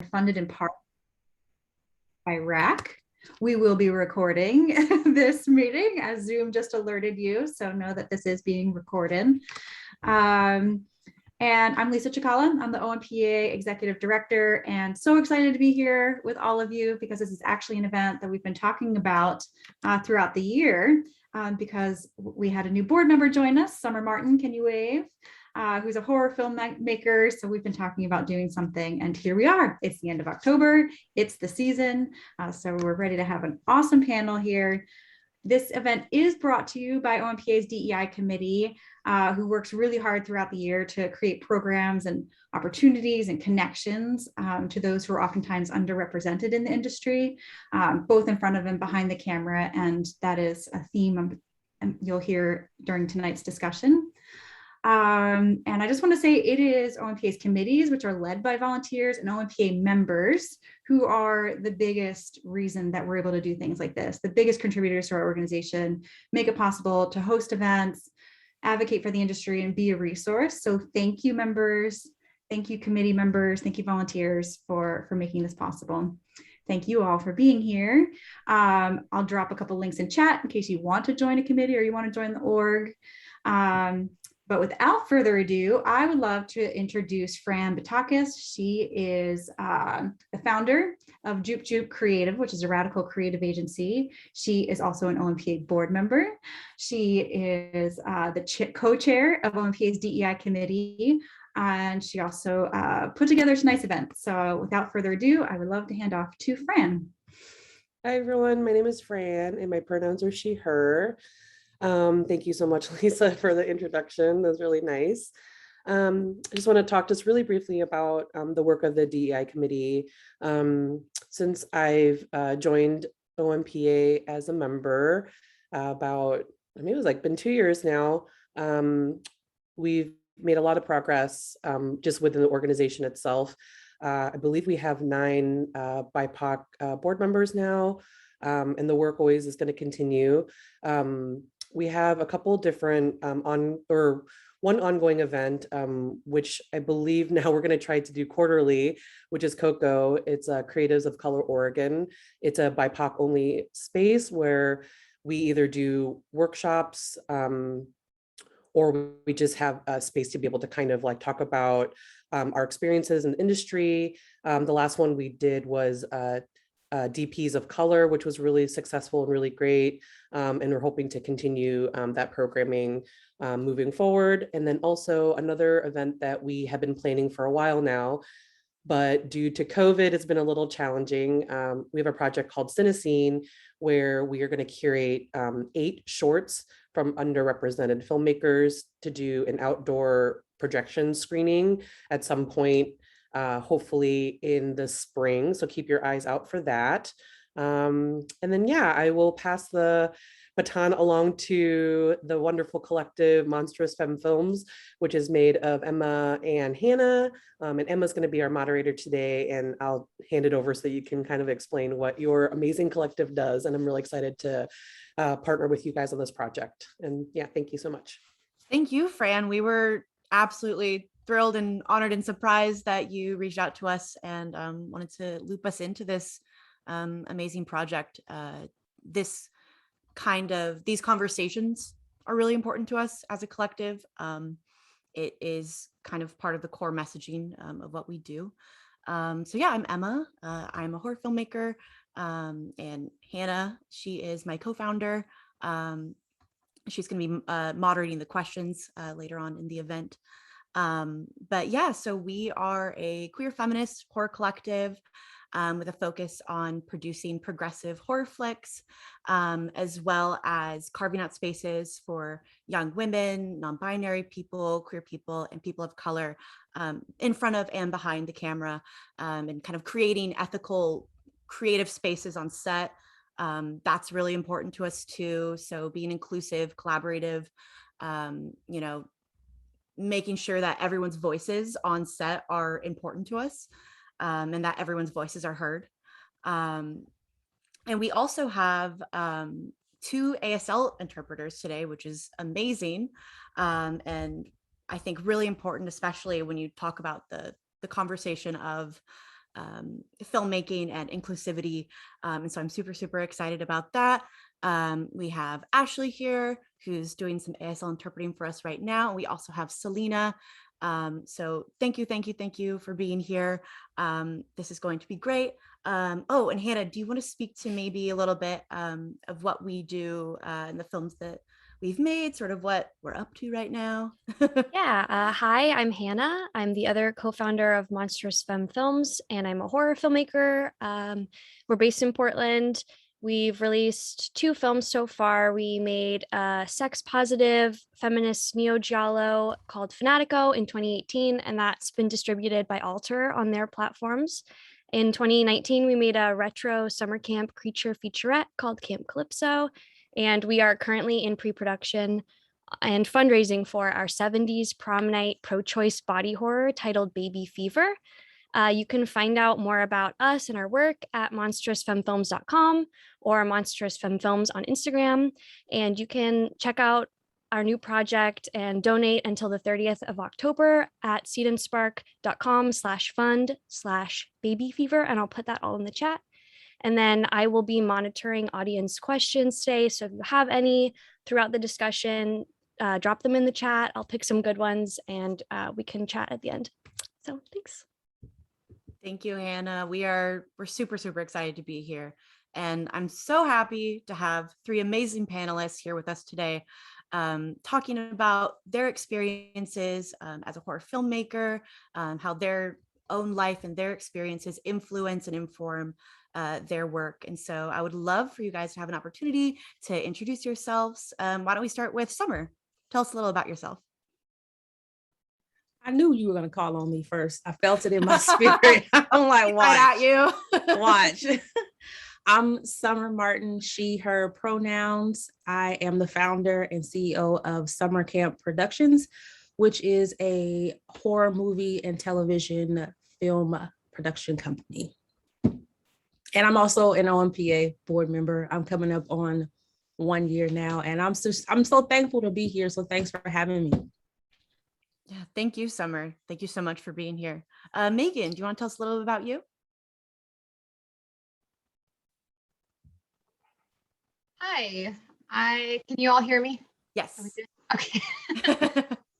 funded in part by RAC. We will be recording this meeting, as Zoom just alerted you, so know that this is being recorded. And I'm Lisa Chikala. I'm the OMPA Executive Director, and so excited to be here with all of you because this is actually an event that we've been talking about throughout the year because we had a new board member join us. Sommer Martin, can you wave? Who's a horror filmmaker. So we've been talking about doing something, and here we are. It's the end of October. It's the season. So we're ready to have an awesome panel here. This event is brought to you by OMPA's DEI committee, who works really hard throughout the year to create programs and opportunities and connections to those who are oftentimes underrepresented in the industry, both in front of and behind the camera. And that is a theme you'll hear during tonight's discussion. And I just want to say it is OMPA's committees, which are led by volunteers, and OMPA members who are the biggest reason that we're able to do things like this, the biggest contributors to our organization, make it possible to host events, advocate for the industry, and be a resource. So thank you, members. Thank you, committee members. Thank you, volunteers, for making this possible. Thank you all for being here. I'll drop a couple links in chat in case you want to join a committee or you want to join the org. But without further ado, I would love to introduce Fran Vasquez. She is the founder of Juke Juke Creative, which is a radical creative agency. She is also an OMPA board member. She is the co-chair of OMPA's DEI committee, and she also put together tonight's event. So without further ado, I would love to hand off to Fran. Hi, everyone. My name is Fran, and my pronouns are she, her. Thank you so much, Lisa, for the introduction. That was really nice. I just want to talk just really briefly about the work of the DEI committee. Since I've joined OMPA as a member about, maybe it was like been 2 years now, we've made a lot of progress just within the organization itself. I believe we have 9 BIPOC board members now, and the work always is going to continue. We have a couple different one ongoing event, which I believe now we're going to try to do quarterly, which is COCO. It's Creatives of Color Oregon. It's a BIPOC only space where we either do workshops or we just have a space to be able to kind of like talk about our experiences in the industry. The last one we did was DPs of color, which was really successful and really great. And we're hoping to continue that programming moving forward. And then also another event that we have been planning for a while now, but due to COVID, it's been a little challenging. We have a project called Cinecine, where we are going to curate 8 shorts from underrepresented filmmakers to do an outdoor projection screening at some point, hopefully in the spring. So keep your eyes out for that. And then, yeah, I will pass the baton along to the wonderful collective Monstrous Femme Films, which is made of Emma and Hannah. And Emma's going to be our moderator today, and I'll hand it over so you can kind of explain what your amazing collective does. And I'm really excited to partner with you guys on this project. And yeah, thank you so much. Thank you, Fran. We were absolutely thrilled and honored and surprised that you reached out to us and wanted to loop us into this amazing project. These conversations are really important to us as a collective. It is kind of part of the core messaging of what we do. So yeah, I'm Emma. I'm a horror filmmaker, and Hannah, she is my co-founder. She's going to be moderating the questions later on in the event. But yeah, so we are a queer feminist horror collective with a focus on producing progressive horror flicks, as well as carving out spaces for young women, non-binary people, queer people, and people of color in front of and behind the camera, and kind of creating ethical, creative spaces on set. That's really important to us too. So being inclusive, collaborative, making sure that everyone's voices on set are important to us, and that everyone's voices are heard. And we also have 2 ASL interpreters today, which is amazing. And I think really important, especially when you talk about the conversation of filmmaking and inclusivity. And so I'm super, super excited about that. We have Ashley here, who's doing some ASL interpreting for us right now. We also have Selena. So thank you for being here. This is going to be great. Oh, and Hannah, do you want to speak to maybe a little bit of what we do in the films that we've made, sort of what we're up to right now? Yeah. Hi, I'm Hannah. I'm the other co-founder of Monstrous Femme Films, and I'm a horror filmmaker. We're based in Portland. We've released 2 films so far. We made a sex-positive feminist neo-giallo called Fanatico in 2018, and that's been distributed by Alter on their platforms. In 2019, we made a retro summer camp creature featurette called Camp Calypso, and we are currently in pre-production and fundraising for our 70s prom night pro-choice body horror titled Baby Fever. You can find out more about us and our work at monstrousfemmefilms.com or Monstrous Femme Films on Instagram. And you can check out our new project and donate until the 30th of October at seedandspark.com/fund/babyfever. And I'll put that all in the chat. And then I will be monitoring audience questions today. So if you have any throughout the discussion, drop them in the chat. I'll pick some good ones and we can chat at the end. So thanks. Thank you, Hannah. We're super, super excited to be here. And I'm so happy to have 3 amazing panelists here with us today, talking about their experiences as a horror filmmaker, how their own life and their experiences influence and inform their work. And so I would love for you guys to have an opportunity to introduce yourselves. Why don't we start with Sommer? Tell us a little about yourself. I knew you were going to call on me first. I felt it in my spirit. I'm like, watch. Right at you. Watch. I'm Sommer Martin, she, her pronouns. I am the founder and CEO of Summer Camp Productions, which is a horror movie and television film production company. And I'm also an OMPA board member. I'm coming up on 1 year now, and I'm so thankful to be here. So thanks for having me. Yeah, thank you, Sommer. Thank you so much for being here. Megean, do you want to tell us a little bit about you? Hi, can you all hear me? Yes. Okay.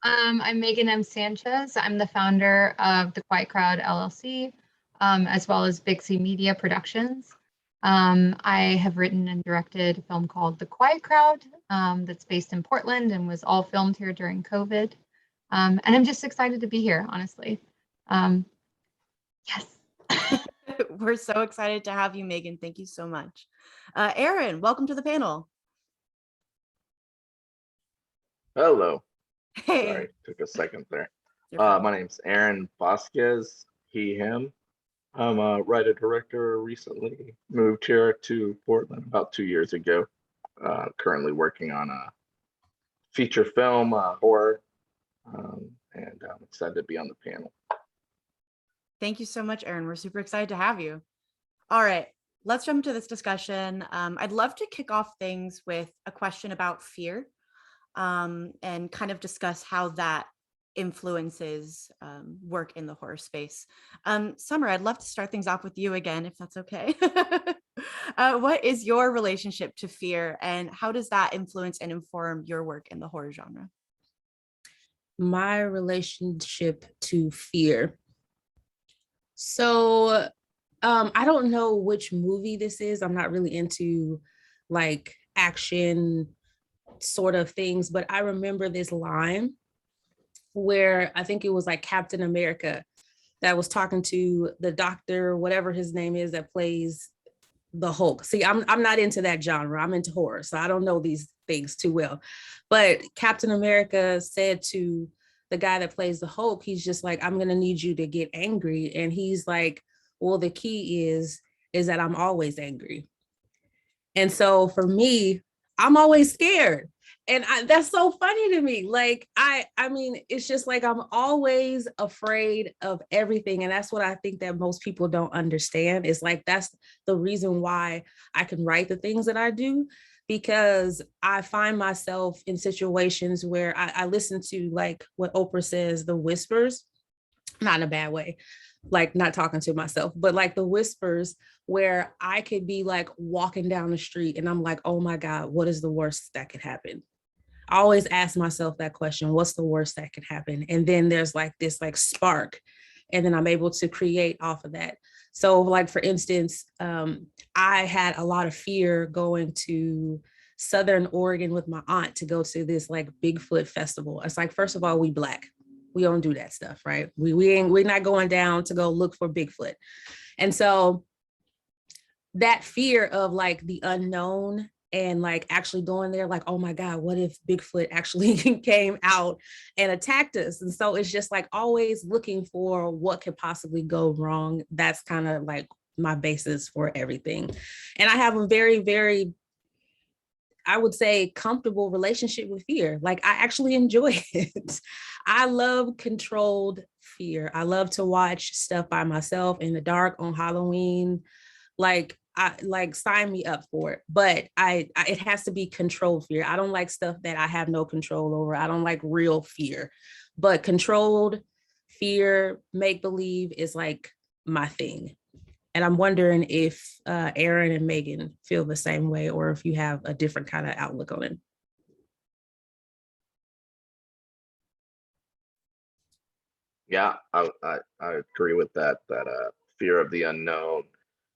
I'm Megean M. Sanchez. I'm the founder of The Quiet Crowd LLC, as well as Big C Media Productions. I have written and directed a film called The Quiet Crowd that's based in Portland and was all filmed here during COVID. And I'm just excited to be here, honestly. Yes. We're so excited to have you, Megean. Thank you so much. Aaron, welcome to the panel. Hello. Hey. Sorry, took a second there. My name's Aaron Vasquez, he, him. I'm a writer-director, recently moved here to Portland about 2 years ago. Currently working on a feature film, horror, and I'm excited to be on the panel. Thank you so much, Aaron. We're super excited to have you. All right, let's jump into this discussion. I'd love to kick off things with a question about fear, and kind of discuss how that influences work in the horror space. Sommer, I'd love to start things off with you again, if that's okay. What is your relationship to fear, and how does that influence and inform your work in the horror genre? My relationship to fear. So I don't know which movie this is. I'm not really into like action sort of things, but I remember this line where I think it was like Captain America that was talking to the doctor, whatever his name is, that plays the Hulk. See, I'm not into that genre. I'm into horror, so I don't know these things too well. But Captain America said to the guy that plays the Hulk, he's just like, I'm gonna need you to get angry. And he's like, well, the key is that I'm always angry. And so for me, I'm always scared. And that's so funny to me. Like, I mean, it's just like, I'm always afraid of everything. And that's what I think that most people don't understand. Is like, that's the reason why I can write the things that I do, because I find myself in situations where I listen to like what Oprah says, the whispers, not in a bad way, like not talking to myself, but like the whispers where I could be like walking down the street and I'm like, oh my God, what is the worst that could happen? I always ask myself that question, what's the worst that could happen? And then there's like this like spark, and then I'm able to create off of that. So like, for instance, I had a lot of fear going to Southern Oregon with my aunt to go to this like Bigfoot festival. It's like, first of all, we Black. We don't do that stuff, right? We're not going down to go look for Bigfoot. And so that fear of like the unknown and like actually going there, like, oh my God, what if Bigfoot actually came out and attacked us? And so it's just like always looking for what could possibly go wrong. That's kind of like my basis for everything. And I have a very, very, I would say, comfortable relationship with fear. Like I actually enjoy it. I love controlled fear. I love to watch stuff by myself in the dark on Halloween. Like I like sign me up for it, but I it has to be controlled fear. I don't like stuff that I have no control over. I don't like real fear, but controlled fear, make believe is like my thing. And I'm wondering if Aaron and Megan feel the same way, or if you have a different kind of outlook on it. Yeah, I agree with that. That fear of the unknown,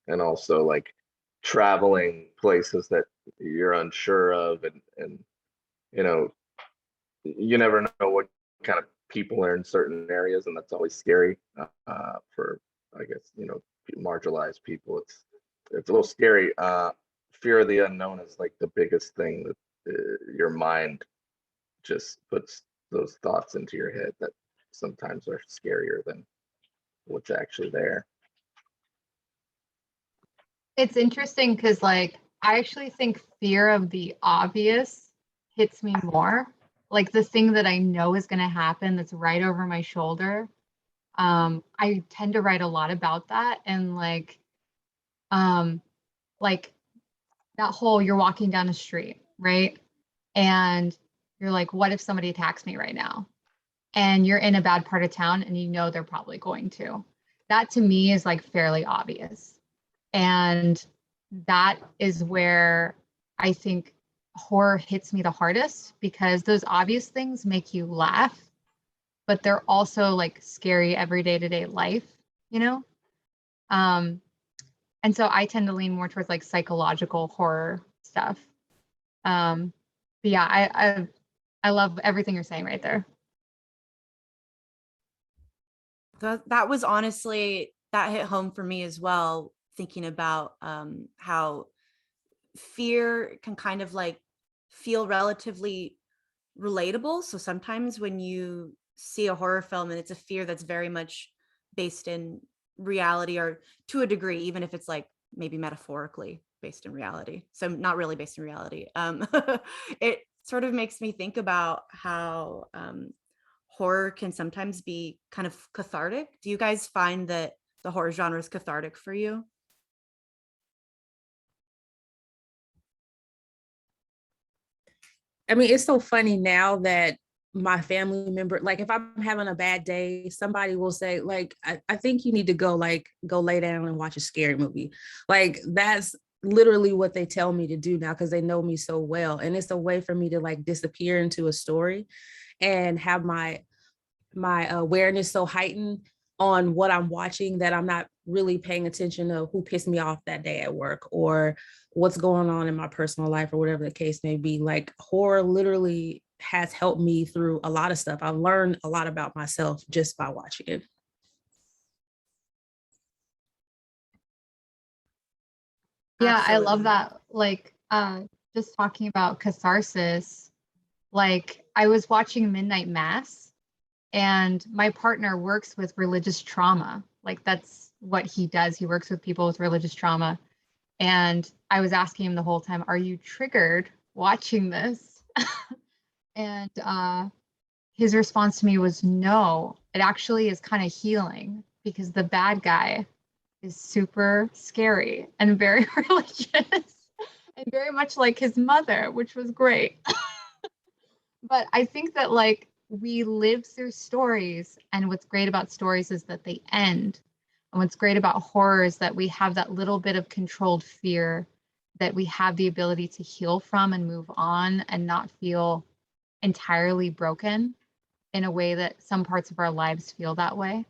and also like traveling places that you're unsure of, and you know, you never know what kind of people are in certain areas, and that's always scary for, I guess, you know, marginalized people. It's a little scary. Fear of the unknown is like the biggest thing that your mind just puts those thoughts into your head that sometimes are scarier than what's actually there. It's interesting because like I actually think fear of the obvious hits me more. Like the thing that I know is going to happen that's right over my shoulder. I tend to write a lot about that, and like that whole, you're walking down a street, right? And you're like, what if somebody attacks me right now? And you're in a bad part of town and you know they're probably going to. That to me is like fairly obvious. And that is where I think horror hits me the hardest, because those obvious things make you laugh, but they're also like scary everyday to day life, you know? And so I tend to lean more towards like psychological horror stuff. But yeah, I love everything you're saying right there. That was honestly, that hit home for me as well, thinking about how fear can kind of like feel relatively relatable. So sometimes when you see a horror film and it's a fear that's very much based in reality, or to a degree, even if it's like maybe metaphorically based in reality, so not really based in reality, it sort of makes me think about how horror can sometimes be kind of cathartic. Do you guys find that the horror genre is cathartic for you? I mean, it's so funny now that my family member, like if I'm having a bad day, somebody will say, like, I think you need to go lay down and watch a scary movie. Like that's literally what they tell me to do now, because they know me so well. And it's a way for me to like disappear into a story and have my awareness so heightened on what I'm watching that I'm not really paying attention to who pissed me off that day at work, or what's going on in my personal life, or whatever the case may be. Like horror literally has helped me through a lot of stuff. I've learned a lot about myself just by watching it. Yeah, I love Absolutely. that. Like, just talking about catharsis, like I was watching Midnight Mass, and my partner works with religious trauma. Like that's what he does. He works with people with religious trauma. And I was asking him the whole time, are you triggered watching this? And his response to me was, no, it actually is kind of healing, because the bad guy is super scary and very religious and very much like his mother, which was great. But I think that like we live through stories, and what's great about stories is that they end. And what's great about horror is that we have that little bit of controlled fear that we have the ability to heal from and move on and not feel entirely broken in a way that some parts of our lives feel that way.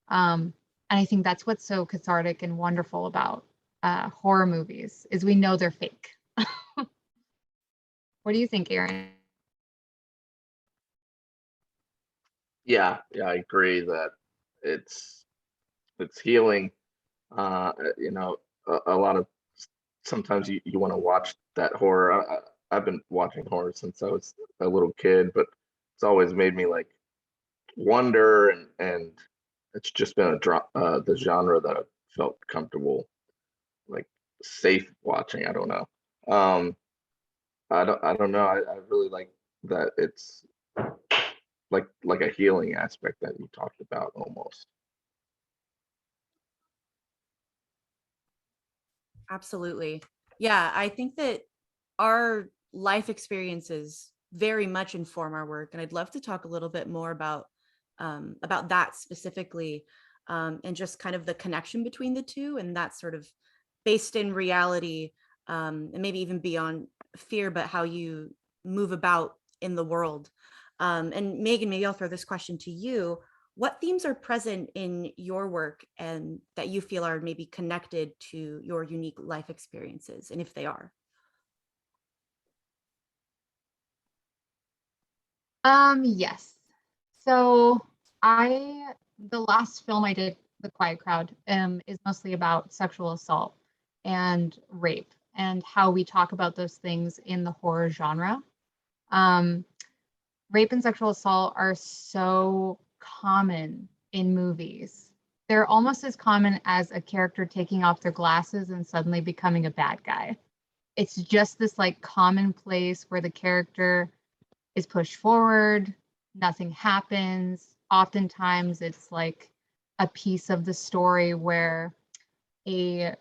And I think that's what's so cathartic and wonderful about horror movies is we know they're fake. What do you think, Aaron? Yeah, I agree that it's healing. You know, a lot of sometimes you want to watch that horror. I've been watching horror since I was a little kid, but it's always made me like wonder, and it's just been the genre that I've felt comfortable, like safe watching. I don't know. I don't know. I really like that it's like a healing aspect that you talked about almost. Absolutely. Yeah, I think that our life experiences very much inform our work, and I'd love to talk a little bit more about that specifically, and just kind of the connection between the two, and that sort of based in reality, and maybe even beyond fear, but how you move about in the world. And Megan, maybe I'll throw this question to you. What themes are present in your work and that you feel are maybe connected to your unique life experiences, and if they are? Yes. So the last film I did, The Quiet Crowd, is mostly about sexual assault and rape and how we talk about those things in the horror genre. Rape and sexual assault are so common in movies. They're almost as common as a character taking off their glasses and suddenly becoming a bad guy. It's just this like commonplace where the character is pushed forward, nothing happens. Oftentimes it's like a piece of the story where a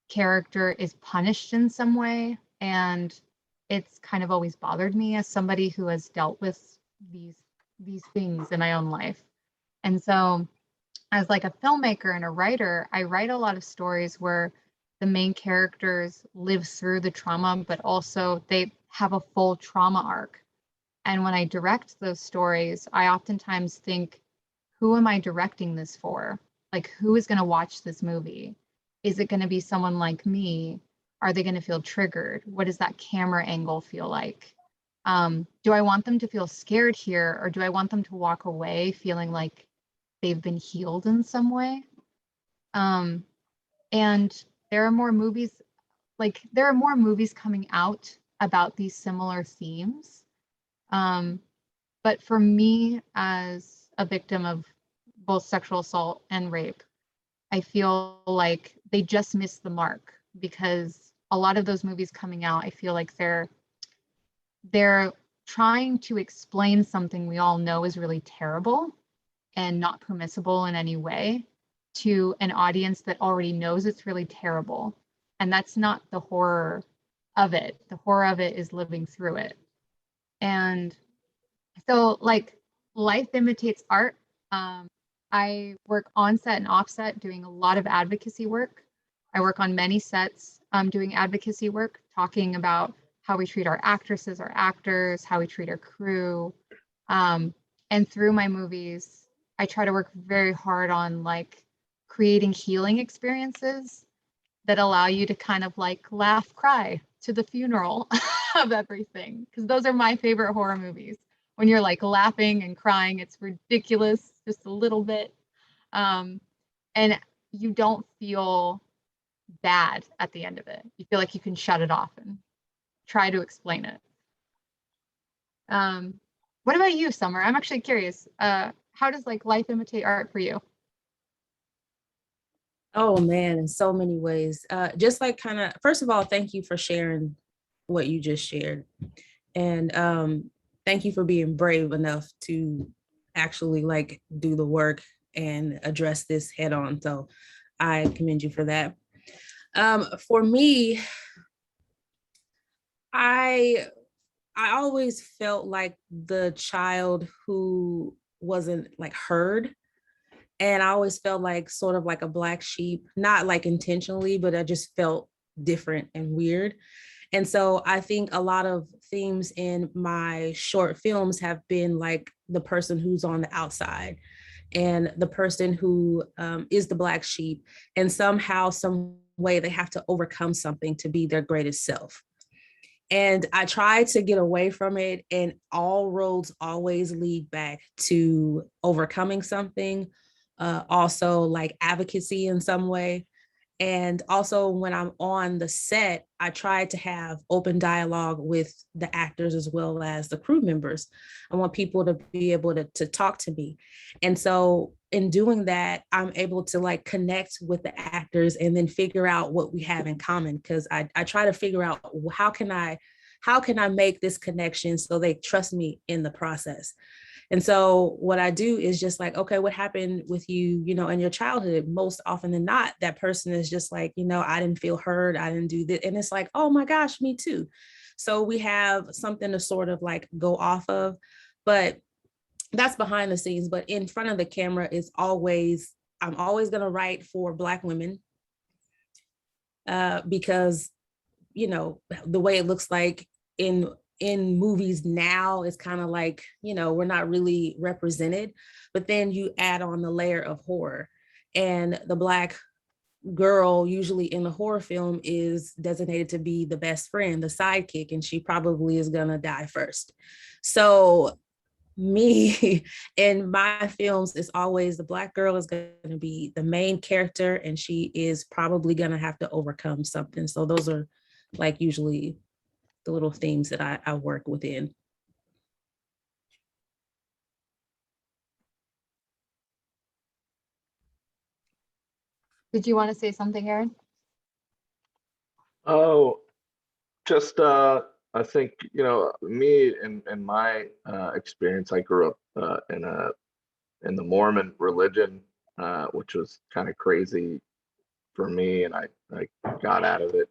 character is punished in some way. And it's kind of always bothered me as somebody who has dealt with these things in my own life. And so as like a filmmaker and a writer, I write a lot of stories where the main characters live through the trauma, but also they have a full trauma arc. And when I direct those stories, I oftentimes think, who am I directing this for? Like, who is going to watch this movie? Is it going to be someone like me? Are they going to feel triggered? What does that camera angle feel like? Do I want them to feel scared here, or do I want them to walk away feeling like they've been healed in some way? And there are more movies, coming out about these similar themes. But for me, as a victim of both sexual assault and rape, I feel like they just missed the mark, because a lot of those movies coming out, I feel like they're trying to explain something we all know is really terrible and not permissible in any way to an audience that already knows it's really terrible. And that's not the horror of it. The horror of it is living through it. And so like life imitates art. I work on set and off set doing a lot of advocacy work. I work on many sets doing advocacy work, talking about how we treat our actresses, our actors, how we treat our crew. And through my movies, I try to work very hard on like creating healing experiences that allow you to kind of like laugh, cry to the funeral of everything. Because those are my favorite horror movies. When you're like laughing and crying, it's ridiculous, just a little bit. And you don't feel bad at the end of it. You feel like you can shut it off and try to explain it. What about you, Sommer? I'm actually curious. How does like life imitate art for you? Oh man, in so many ways. Just like kind of, first of all, thank you for sharing what you just shared. And thank you for being brave enough to actually like do the work and address this head on. So I commend you for that. For me, I always felt like the child who wasn't like heard And I always felt like sort of like a black sheep, not like intentionally, but I just felt different and weird. And so I think a lot of themes in my short films have been like the person who's on the outside and the person who is the black sheep. And somehow, some way, they have to overcome something to be their greatest self. And I try to get away from it, and all roads always lead back to overcoming something, also like advocacy in some way. And also, when I'm on the set, I try to have open dialogue with the actors as well as the crew members. I want people to be able to talk to me. And so, in doing that, I'm able to like connect with the actors and then figure out what we have in common. Because I try to figure out how can I make this connection so they trust me in the process. And so what I do is just like, okay, what happened with you, in your childhood? Most often than not, that person is just like, I didn't feel heard. I didn't do this. And it's like, oh my gosh, me too. So we have something to sort of like go off of, but that's behind the scenes. But in front of the camera is I'm always going to write for Black women because, the way it looks like in movies now is kind of like, we're not really represented, but then you add on the layer of horror, and the Black girl usually in the horror film is designated to be the best friend, the sidekick, and she probably is gonna die first. So me in my films is always the Black girl is going to be the main character, and she is probably going to have to overcome something. So those are like usually the little themes that I work within. Did you want to say something, Aaron? Oh, just I think me in my experience, I grew up in the Mormon religion, which was kind of crazy for me, and I got out of it.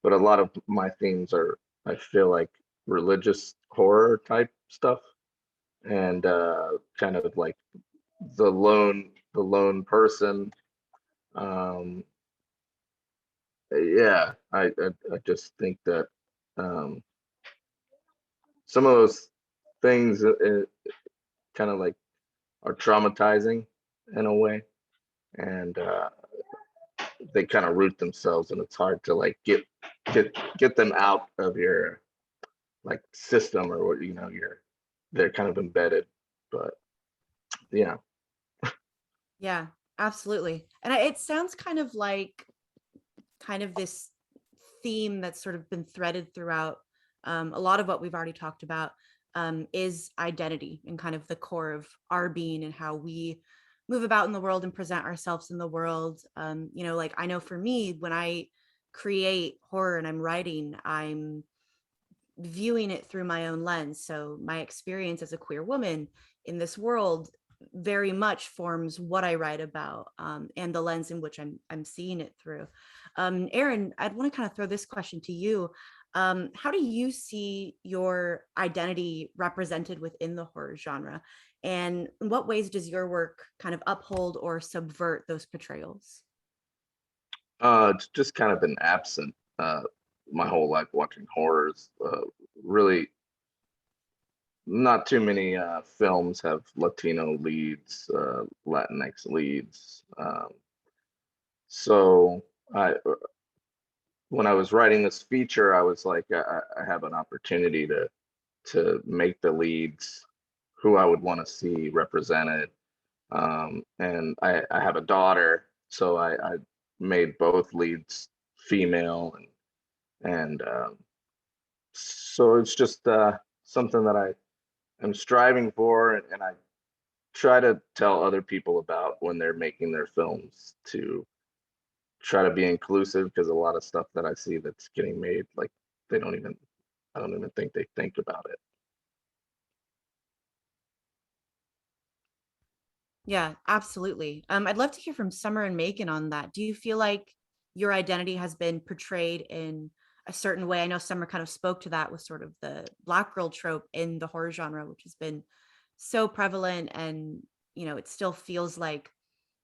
But a lot of my themes are, I feel like, religious horror type stuff, and kind of like the lone person. Yeah, I just think that some of those things kind of like are traumatizing in a way, and they kind of root themselves, and it's hard to like get them out of your like system, or what they're kind of embedded. But yeah. Yeah, absolutely. And it sounds kind of like this theme that's sort of been threaded throughout a lot of what we've already talked about, is identity and kind of the core of our being and how we move about in the world and present ourselves in the world. Like I know for me, when I create horror and I'm writing, I'm viewing it through my own lens. So my experience as a queer woman in this world very much forms what I write about, and the lens in which I'm seeing it through. Aaron, I'd want to kind of throw this question to you. How do you see your identity represented within the horror genre? And in what ways does your work kind of uphold or subvert those portrayals? It's just kind of been absent my whole life watching horrors. Really, not too many films have Latino leads, Latinx leads. So when I was writing this feature, I was like, I have an opportunity to make the leads who I would want to see represented. And I have a daughter, so I made both leads female, and so it's just something that I am striving for, and I try to tell other people about when they're making their films, to try to be inclusive, because a lot of stuff that I see that's getting made, like I don't even think they think about it. Yeah, absolutely. I'd love to hear from Summer and Megan on that. Do you feel like your identity has been portrayed in a certain way? I know Summer kind of spoke to that with sort of the Black girl trope in the horror genre, which has been so prevalent and it still feels like,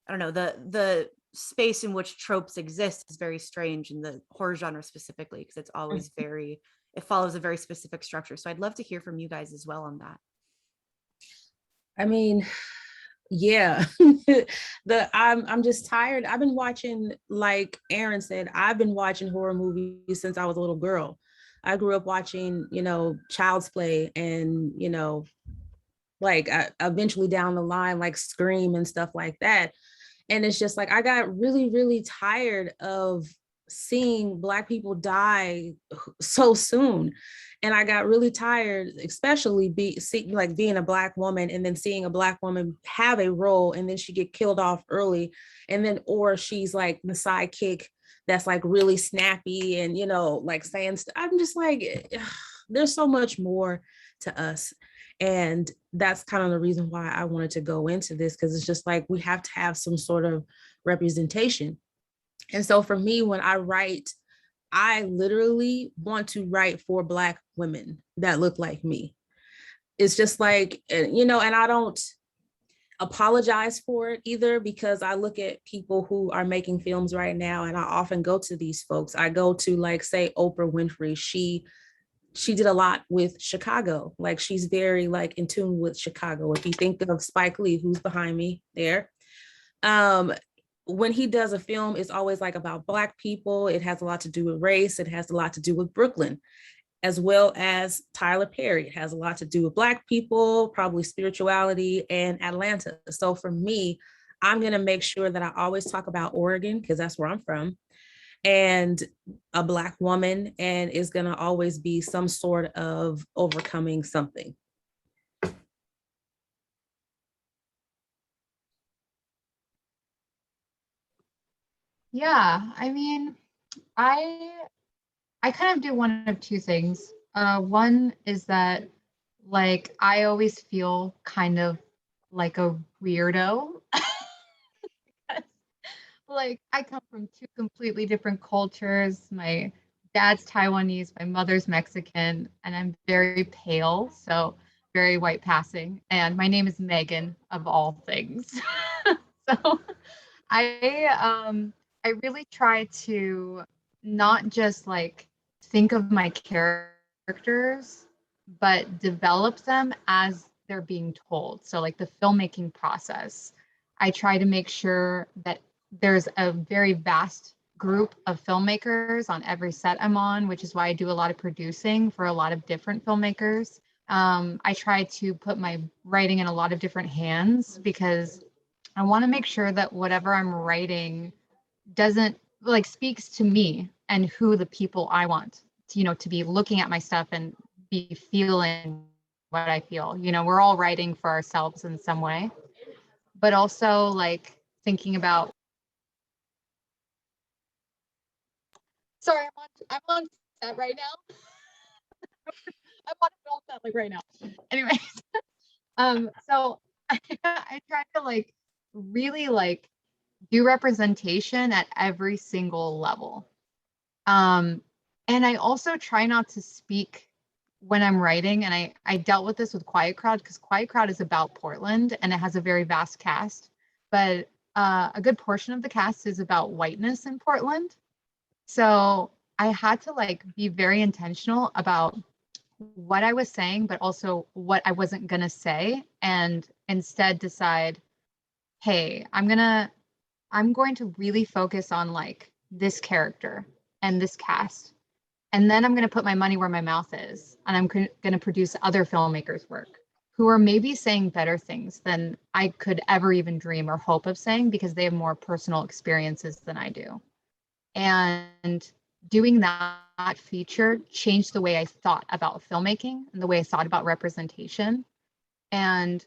I don't know, the space in which tropes exist is very strange in the horror genre specifically, because it's always it follows a very specific structure. So I'd love to hear from you guys as well on that. I mean, yeah, I'm just tired. I've been watching, like Aaron said, I've been watching horror movies since I was a little girl. I grew up watching, Child's Play and, like eventually down the line, like Scream and stuff like that. And it's just like, I got really, really tired of seeing Black people die so soon. And I got really tired, especially being a Black woman and then seeing a Black woman have a role and then she get killed off early. And then, or she's like the sidekick that's like really snappy and, like saying, I'm just like, there's so much more to us. And that's kind of the reason why I wanted to go into this, because it's just like, we have to have some sort of representation. And so for me, when I write, I literally want to write for Black women that look like me. It's just like, and I don't apologize for it either, because I look at people who are making films right now, and I often go to these folks. I go to, like, say, Oprah Winfrey. She did a lot with Chicago. Like, she's very like in tune with Chicago. If you think of Spike Lee, who's behind me there, when he does a film, it's always like about Black people. It has a lot to do with race. It has a lot to do with Brooklyn, as well as Tyler Perry. It has a lot to do with Black people, probably spirituality, and Atlanta. So for me, I'm going to make sure that I always talk about Oregon, because that's where I'm from, and a Black woman, and it's going to always be some sort of overcoming something. Yeah, I mean, I kind of do one of two things. One is that, like, I always feel kind of like a weirdo. Like, I come from two completely different cultures. My dad's Taiwanese, my mother's Mexican, and I'm very pale, so very white passing. And my name is Megean, of all things. So I really try to not just like think of my characters, but develop them as they're being told. So like the filmmaking process, I try to make sure that there's a very vast group of filmmakers on every set I'm on, which is why I do a lot of producing for a lot of different filmmakers. I try to put my writing in a lot of different hands, because I want to make sure that whatever I'm writing doesn't like speaks to me and who the people I want to, to be looking at my stuff and be feeling what I feel. We're all writing for ourselves in some way, but also like thinking about. Sorry, I'm on set right now. I'm on a film set like right now. Anyways, so I try to like really like do representation at every single level. And I also try not to speak when I'm writing. And I dealt with this with Quiet Crowd, because Quiet Crowd is about Portland and it has a very vast cast. But a good portion of the cast is about whiteness in Portland. So I had to like be very intentional about what I was saying, but also what I wasn't going to say. And instead decide, hey, I'm going to really focus on like this character and this cast. And then I'm going to put my money where my mouth is. And I'm going to produce other filmmakers' work who are maybe saying better things than I could ever even dream or hope of saying, because they have more personal experiences than I do. And doing that feature changed the way I thought about filmmaking and the way I thought about representation. And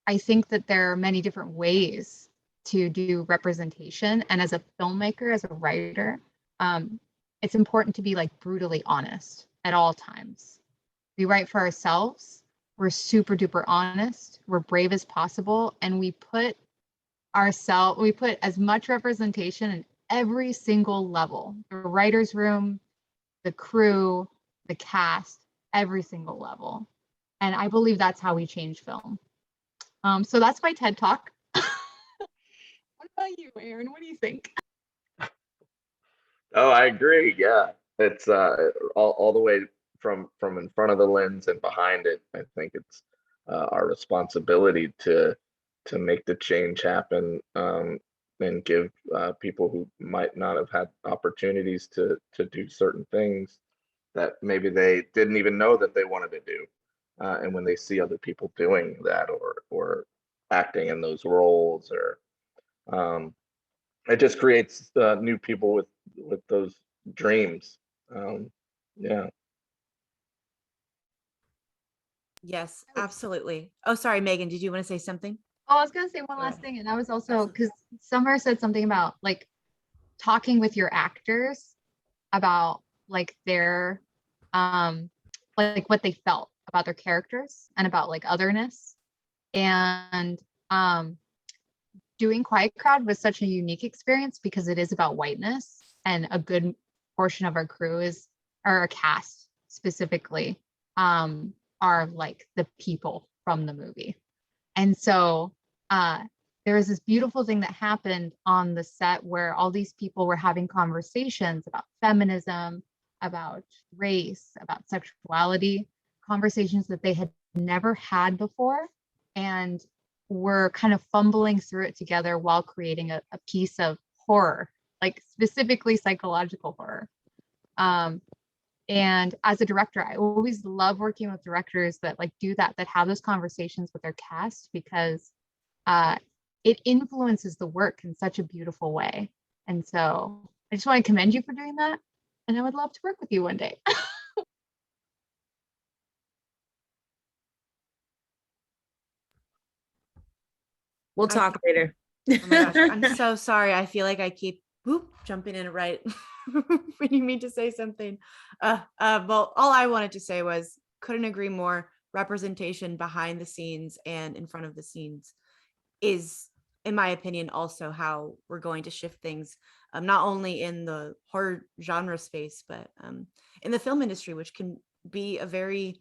I think that there are many different ways to do representation. And as a filmmaker, as a writer, it's important to be like brutally honest at all times. We write for ourselves. We're super duper honest. We're brave as possible. And we put as much representation in every single level, the writer's room, the crew, the cast, every single level. And I believe that's how we change film. So that's my TED Talk. What about you, Aaron? What do you think? Oh, I agree. Yeah, it's all the way from in front of the lens and behind it. I think it's our responsibility to make the change happen, and give people who might not have had opportunities to do certain things that maybe they didn't even know that they wanted to do. And when they see other people doing that or acting in those roles, or it just creates new people with those dreams. Yeah. Yes, absolutely. Oh, sorry, Megan, did you want to say something? Oh, I was gonna say one last thing, and that was also because Summer said something about like talking with your actors about like their like what they felt about their characters and about like otherness. And doing Quiet Crowd was such a unique experience because it is about whiteness, and a good portion of our crew is, or our cast specifically, are like the people from the movie. And so there was this beautiful thing that happened on the set where all these people were having conversations about feminism, about race, about sexuality, conversations that they had never had before, and were kind of fumbling through it together while creating a piece of horror, like specifically psychological horror. And as a director, I always love working with directors that like do that have those conversations with their cast, because it influences the work in such a beautiful way. And so I just want to commend you for doing that. And I would love to work with you one day. We'll talk later. Oh my gosh, I'm so sorry. I feel like I keep jumping in right when you mean to say something. Well, all I wanted to say was couldn't agree more. Representation behind the scenes and in front of the scenes is, in my opinion, also how we're going to shift things, not only in the horror genre space, but in the film industry, which can be a very,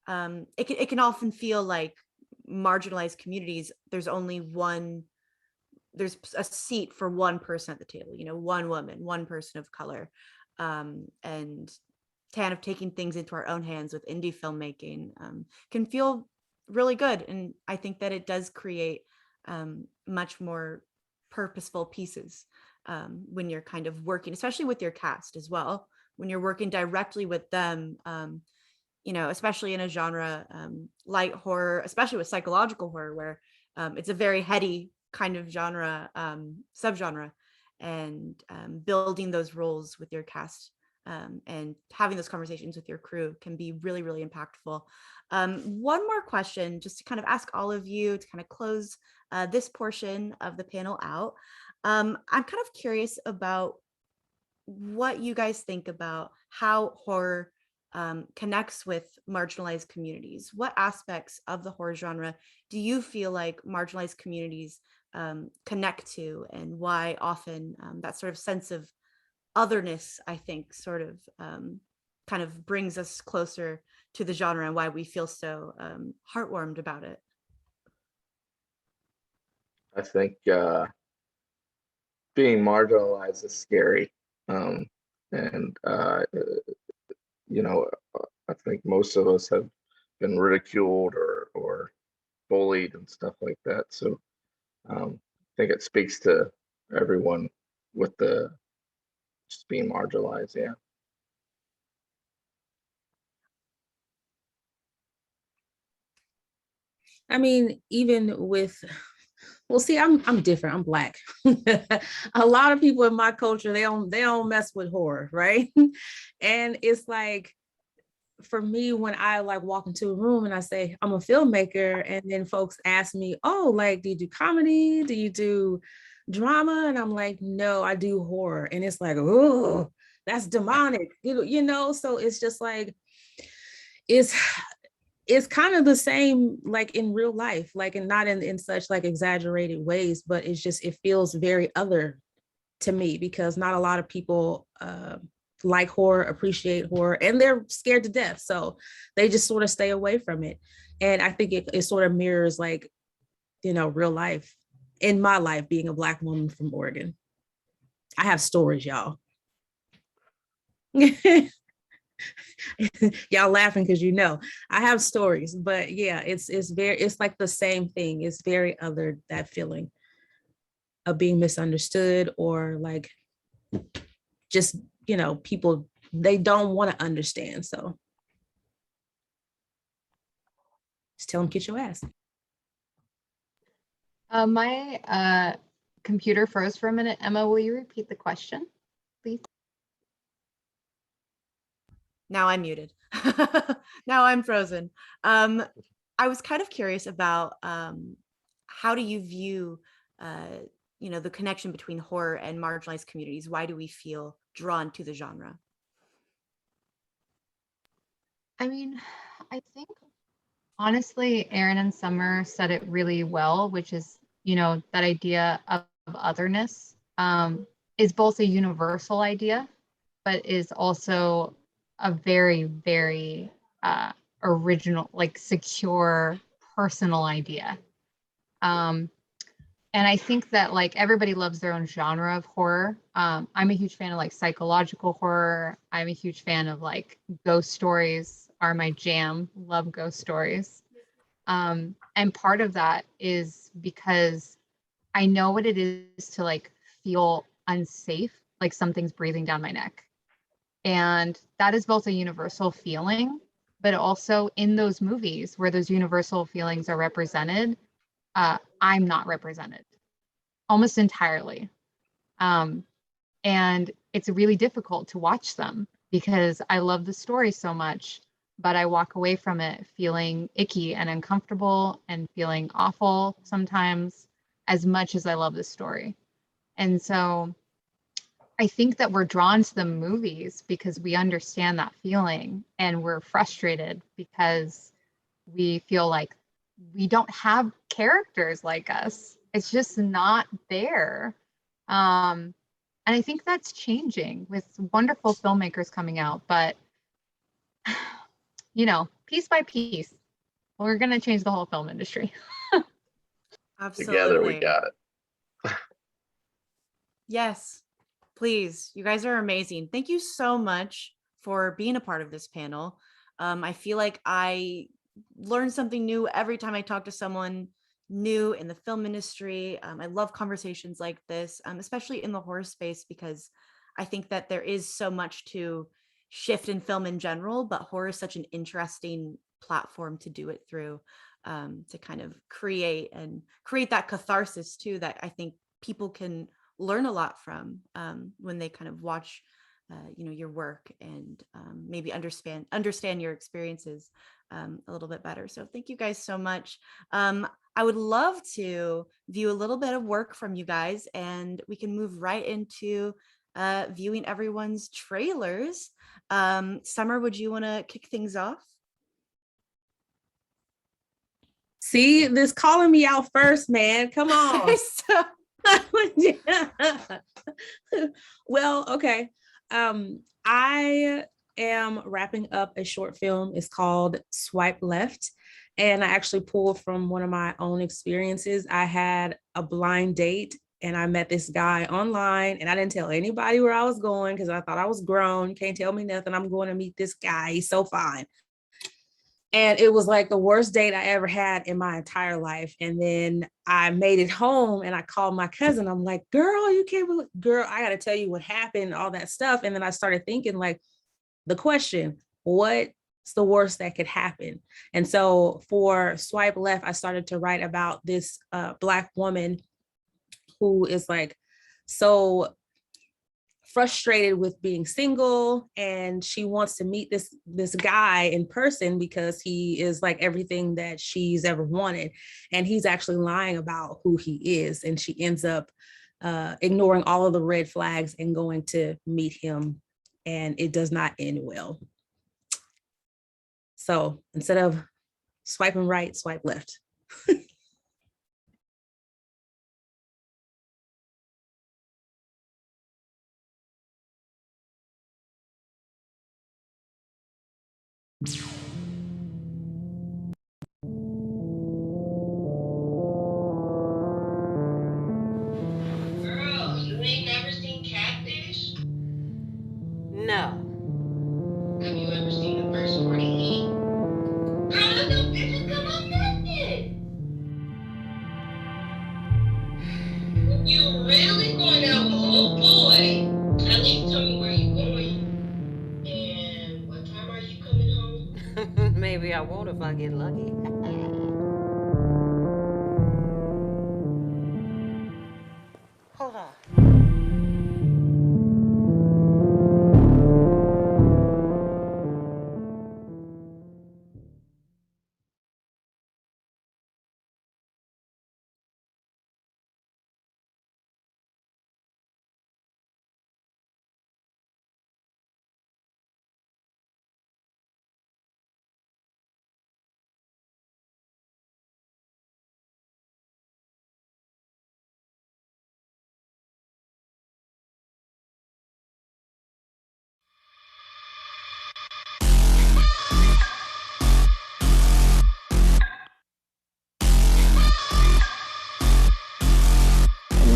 it can often feel like marginalized communities, there's a seat for one person at the table, one woman, one person of color, and kind of taking things into our own hands with indie filmmaking can feel really good. And I think that it does create much more purposeful pieces when you're kind of working, especially with your cast as well, when you're working directly with them, especially in a genre like horror, especially with psychological horror, where it's a very heady kind of genre, subgenre, and building those roles with your cast and having those conversations with your crew can be really, really impactful. One more question, just to kind of ask all of you to kind of close this portion of the panel out. I'm kind of curious about what you guys think about how horror connects with marginalized communities. What aspects of the horror genre do you feel like marginalized communities connect to, and why often that sort of sense of otherness, I think, sort of kind of brings us closer to the genre, and why we feel so heartwarmed about it? I think being marginalized is scary. And I think most of us have been ridiculed or bullied and stuff like that. So I think it speaks to everyone with the just being marginalized. Yeah. I mean, even with, well, see, I'm different. I'm Black. A lot of people in my culture, they don't mess with horror, right? And it's like, for me, when I like walk into a room and I say I'm a filmmaker, and then folks ask me, oh, like, do you do comedy? Do you do drama? And I'm like, no, I do horror. And it's like, oh, that's demonic, so it's just like, it's kind of the same like in real life, like, and not in such like exaggerated ways, but it feels very other to me, because not a lot of people like horror, appreciate horror, and they're scared to death. So they just sort of stay away from it. And I think it sort of mirrors like real life, in my life, being a Black woman from Oregon. I have stories, y'all. Y'all laughing because I have stories, but yeah, it's like the same thing. It's very other, that feeling of being misunderstood, or like just, people, they don't want to understand. So just tell them, get your ass. My computer froze for a minute. Emma, will you repeat the question, please? Now I'm muted. Now I'm frozen. I was kind of curious about how do you view, the connection between horror and marginalized communities? Why do we feel drawn to the genre? I mean, I think honestly, Aaron and Summer said it really well, which is, that idea of otherness is both a universal idea, but is also a very, very original, like secure, personal idea. And I think that like everybody loves their own genre of horror. I'm a huge fan of like psychological horror. I'm a huge fan of like ghost stories are my jam. Love ghost stories. And part of that is because I know what it is to like feel unsafe, like something's breathing down my neck. And that is both a universal feeling, but also in those movies where those universal feelings are represented, I'm not represented almost entirely. And it's really difficult to watch them because I love the story so much, but I walk away from it feeling icky and uncomfortable and feeling awful sometimes, as much as I love the story. And so I think that we're drawn to the movies because we understand that feeling, and we're frustrated because we feel like we don't have characters like us. It's just not there. And I think that's changing with wonderful filmmakers coming out, but piece by piece, we're going to change the whole film industry. Absolutely. Together we got it. Yes, please. You guys are amazing. Thank you so much for being a part of this panel. I feel like I learn something new every time I talk to someone new in the film industry. I love conversations like this, especially in the horror space, because I think that there is so much to shift in film in general, but horror is such an interesting platform to do it through, to kind of create that catharsis too, that I think people can learn a lot from when they kind of watch your work, and maybe understand your experiences a little bit better. So thank you guys so much. I would love to view a little bit of work from you guys, and we can move right into viewing everyone's trailers. Summer, would you want to kick things off? See, this calling me out first, man. Come on. Well, okay. I am wrapping up a short film. It's called Swipe Left. And I actually pulled from one of my own experiences. I had a blind date and I met this guy online, and I didn't tell anybody where I was going because I thought I was grown. Can't tell me nothing. I'm going to meet this guy. He's so fine. And it was like the worst date I ever had in my entire life. And then I made it home and I called my cousin. I'm like, girl, you can't believe, girl, I got to tell you what happened, all that stuff. And then I started thinking, like, the question, what's the worst that could happen? And so for Swipe Left, I started to write about this Black woman who is like so frustrated with being single, and she wants to meet this guy in person because he is like everything that she's ever wanted, and he's actually lying about who he is, and she ends up ignoring all of the red flags and going to meet him, and it does not end well. So instead of swiping right, swipe left. No. Have you ever seen a first 40 eat? Girl, let them bitches come up naked. You really going out with a little boy? At least tell me where you're going. And what time are you coming home? Maybe I won't if I get lucky. Hold on.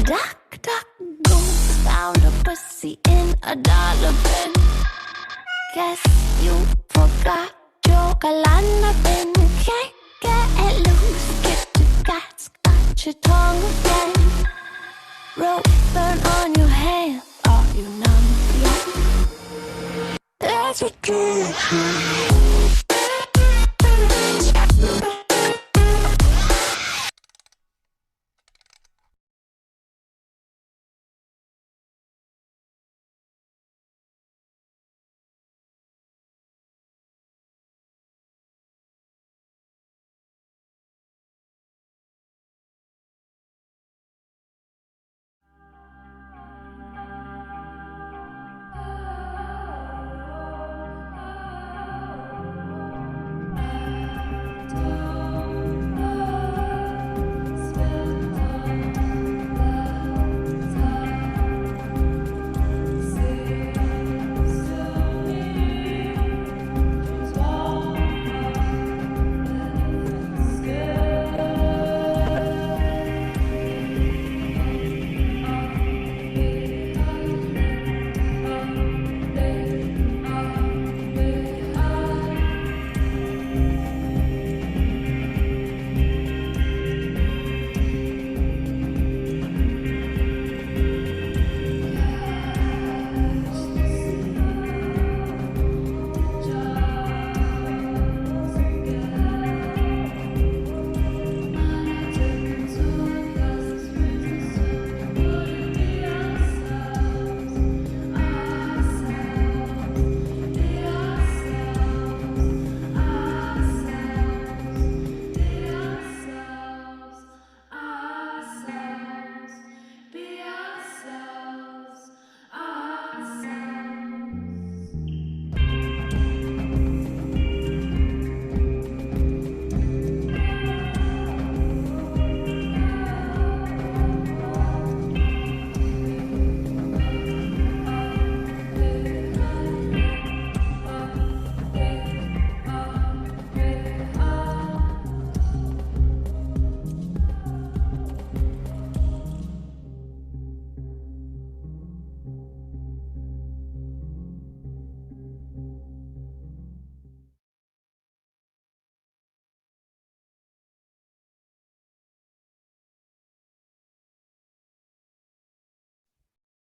Duck, duck, goose found a pussy in a dollar bin. Guess you forgot your galana bin. Can't get loose, get your guts, got your tongue again. Rope burn on your hand, are you numb yet? That's what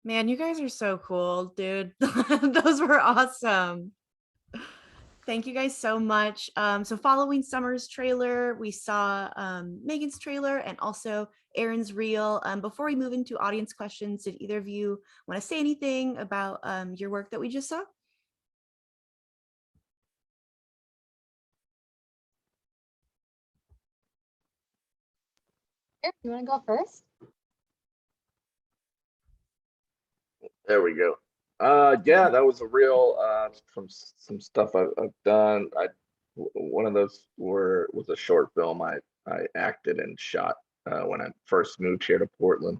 Man, you guys are so cool, dude. Those were awesome. Thank you guys so much. So following Summer's trailer, we saw Megan's trailer and also Aaron's reel. Before we move into audience questions, did either of you want to say anything about your work that we just saw? Eric, you want to go first? There we go. Yeah, that was a real some stuff I've done. One of those was a short film I acted and shot when I first moved here to Portland.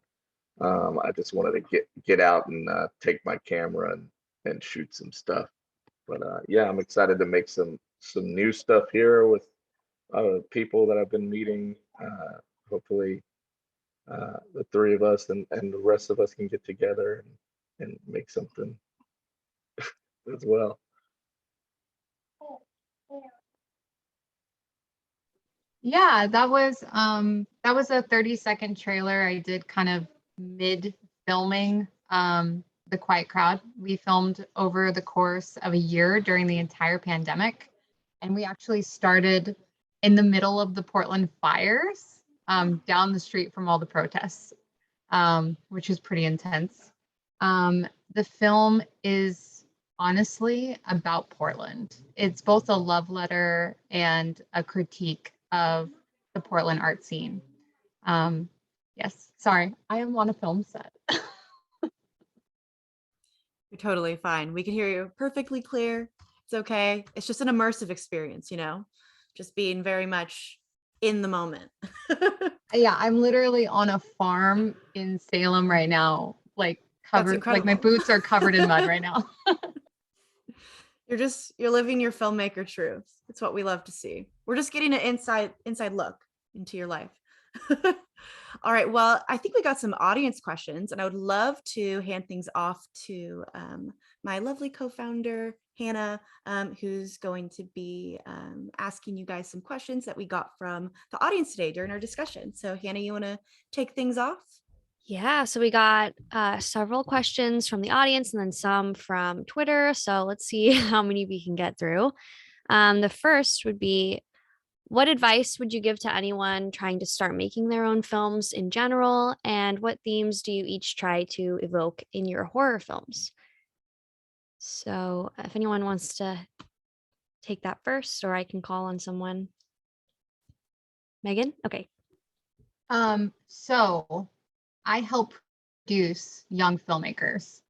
I just wanted to get out and take my camera and shoot some stuff. But yeah, I'm excited to make some new stuff here with people that I've been meeting. Hopefully, the three of us and the rest of us can get together and make something as well. Yeah, that was a 30-second trailer I did kind of mid filming The Quiet Crowd. We filmed over the course of a year during the entire pandemic. And we actually started in the middle of the Portland fires, down the street from all the protests, which is pretty intense. The film is honestly about Portland. It's both a love letter and a critique of the Portland art scene. Yes, sorry, I am on a film set. You're totally fine. We can hear you perfectly clear. It's okay. It's just an immersive experience, just being very much in the moment. Yeah, I'm literally on a farm in Salem right now, like covered, like my boots are covered in mud right now. You're living your filmmaker truth. It's what we love to see. We're just getting an inside look into your life. All right. Well, I think we got some audience questions, and I would love to hand things off to my lovely co-founder, Hannah, who's going to be asking you guys some questions that we got from the audience today during our discussion. So Hannah, you want to take things off? Yeah, so we got several questions from the audience and then some from Twitter. So let's see how many we can get through. The first would be, what advice would you give to anyone trying to start making their own films in general? And what themes do you each try to evoke in your horror films? So if anyone wants to take that first, or I can call on someone. Megan? Okay. So I help produce young filmmakers.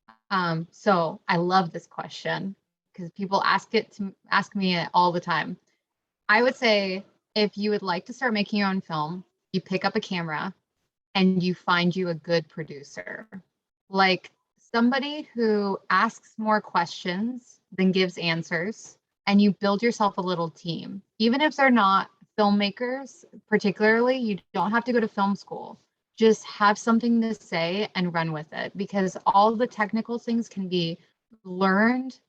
So I love this question because people ask me it all the time. I would say, if you would like to start making your own film, you pick up a camera and you find you a good producer, like somebody who asks more questions than gives answers, and you build yourself a little team. Even if they're not filmmakers, particularly, you don't have to go to film school. Just have something to say and run with it, because all the technical things can be learned,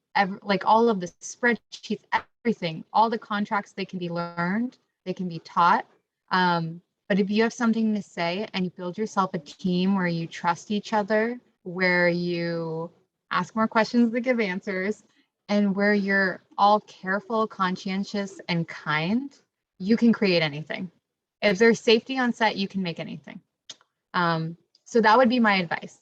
like all of the spreadsheets, everything, all the contracts, they can be learned, they can be taught. But if you have something to say and you build yourself a team where you trust each other, where you ask more questions than give answers, and where you're all careful, conscientious, and kind, you can create anything. If there's safety on set, you can make anything. So that would be my advice.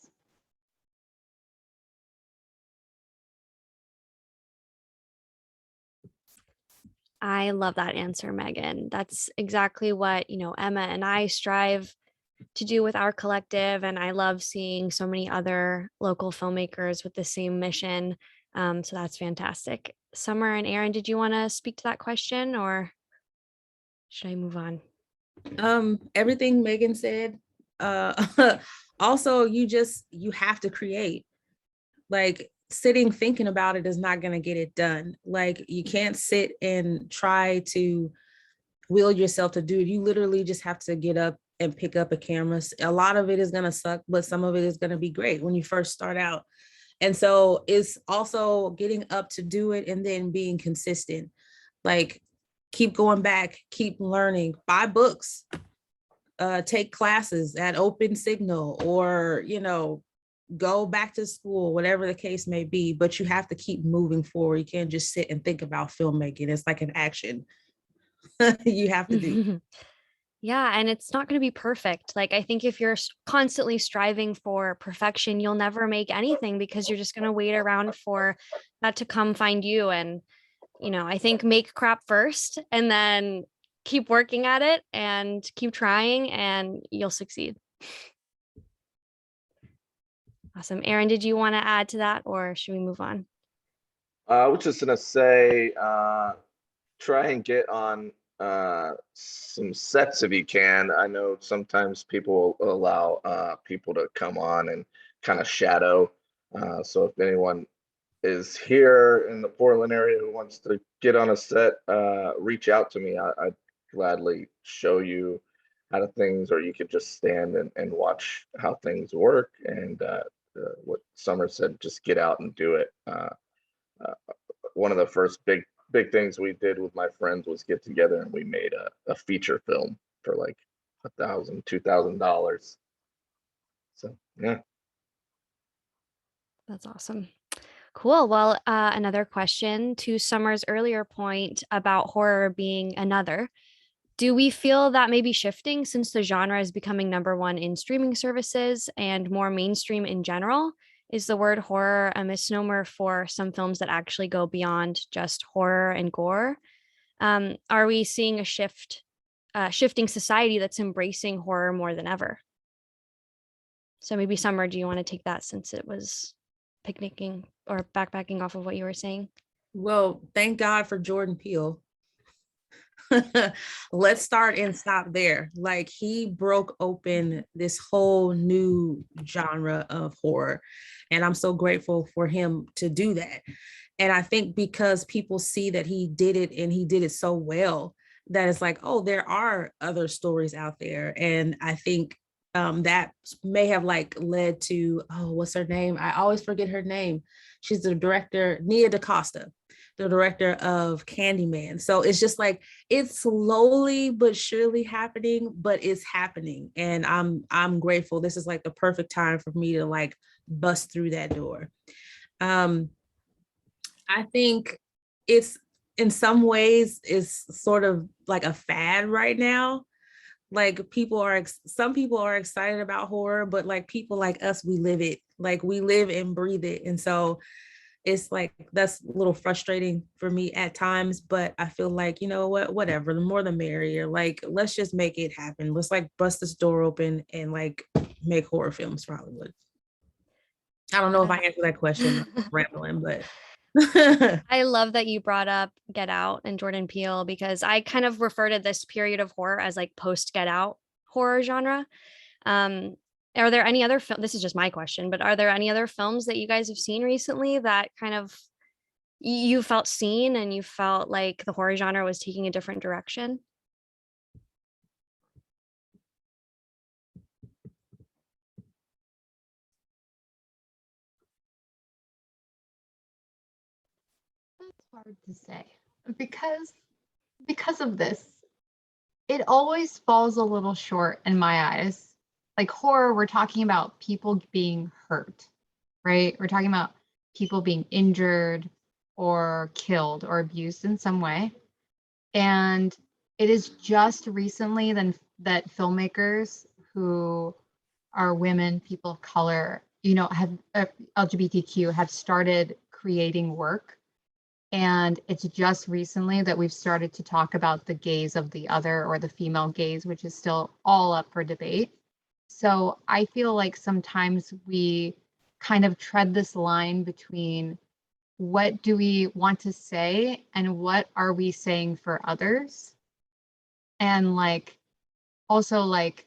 I love that answer, Megan. That's exactly what, Emma and I strive to do with our collective. And I love seeing so many other local filmmakers with the same mission. So that's fantastic. Summer and Aaron, did you want to speak to that question, or should I move on? Everything Megan said. Also, you have to create. Like, sitting thinking about it is not going to get it done. Like, you can't sit and try to will yourself to do it. You literally just have to get up and pick up a camera. A lot of it is going to suck, but some of it is going to be great when you first start out. And so it's also getting up to do it and then being consistent. Like, keep going back, keep learning, buy books, take classes at Open Signal, or, go back to school, whatever the case may be, but you have to keep moving forward. You can't just sit and think about filmmaking. It's like an action you have to do. Yeah, and it's not going to be perfect. Like, I think if you're constantly striving for perfection, you'll never make anything, because you're just going to wait around for that to come find you. And, I think make crap first and then keep working at it and keep trying, and you'll succeed. Awesome. Aaron, did you want to add to that, or should we move on? I was just gonna say, try and get on some sets if you can. I know sometimes people allow people to come on and kind of shadow. So if anyone is here in the Portland area who wants to get on a set, reach out to me. I'd gladly show you how to things, or you could just stand and watch how things work. And what Summer said, just get out and do it. one of the first big things we did with my friends was get together and we made a feature film for like $1,000, $2,000. So yeah. That's awesome. Cool. Well, another question to Summer's earlier point about horror being another. Do we feel that may be shifting since the genre is becoming #1 in streaming services and more mainstream in general? Is the word horror a misnomer for some films that actually go beyond just horror and gore? Are we seeing a shifting society that's embracing horror more than ever? So maybe Summer, do you want to take that since it was picnicking or backpacking off of what you were saying? Well, thank God for Jordan Peele. Let's start and stop there. Like, he broke open this whole new genre of horror, and I'm so grateful for him to do that. And I think because people see that he did it and he did it so well, that it's like, oh, there are other stories out there. And I think that may have like led to, oh, what's her name? I always forget her name. She's the director, Nia DaCosta, the director of Candyman. So it's just like, it's slowly but surely happening, but it's happening. And I'm grateful. This is like the perfect time for me to like bust through that door. I think it's, in some ways, is sort of like a fad right now. Like, some people are excited about horror, but like people like us, we live it. Like, we live and breathe it. And so it's like, that's a little frustrating for me at times, but I feel like, you know what, whatever, the more the merrier. Like, let's just make it happen. Let's like bust this door open and like make horror films for Hollywood. I don't know if I answered that question. I'm rambling, but I love that you brought up Get Out and Jordan Peele, because I kind of refer to this period of horror as like post Get Out horror genre. Are there any other this is just my question, but are there any other films that you guys have seen recently that kind of you felt seen and you felt like the horror genre was taking a different direction? That's hard to say because of this. It always falls a little short in my eyes. Like, horror, we're talking about people being hurt, right? We're talking about people being injured or killed or abused in some way. And it is just recently then that filmmakers who are women, people of color, you know, have LGBTQ have started creating work. And it's just recently that we've started to talk about the gaze of the other, or the female gaze, which is still all up for debate. So I feel like sometimes we kind of tread this line between what do we want to say and what are we saying for others? And like, also like,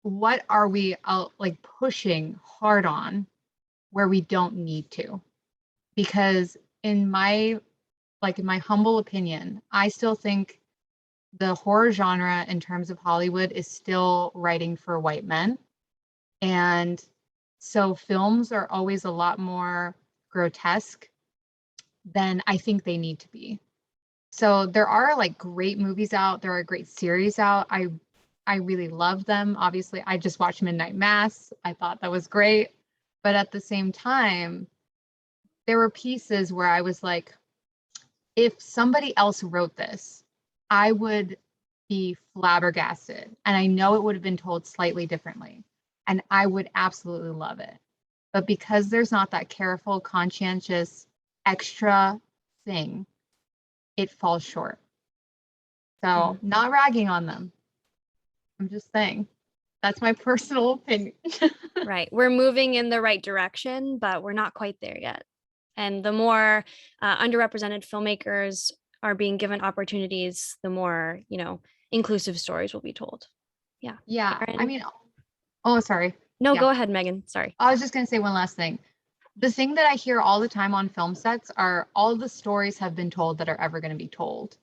what are we like pushing hard on where we don't need to? Because in my humble opinion, I still think the horror genre in terms of Hollywood is still writing for white men. And so films are always a lot more grotesque than I think they need to be. So there are like great movies out, there are great series out. I really love them. Obviously, I just watched Midnight Mass. I thought that was great. But at the same time, there were pieces where I was like, if somebody else wrote this, I would be flabbergasted. And I know it would have been told slightly differently. And I would absolutely love it. But because there's not that careful, conscientious, extra thing, it falls short. So not ragging on them. I'm just saying. That's my personal opinion. Right. We're moving in the right direction, but we're not quite there yet. And the more underrepresented filmmakers are being given opportunities, the more, you know, inclusive stories will be told. Yeah. Yeah. Aaron? I mean, oh, sorry. No, Yeah. Go ahead, Megan. Sorry. I was just going to say one last thing. The thing that I hear all the time on film sets are all the stories have been told that are ever going to be told.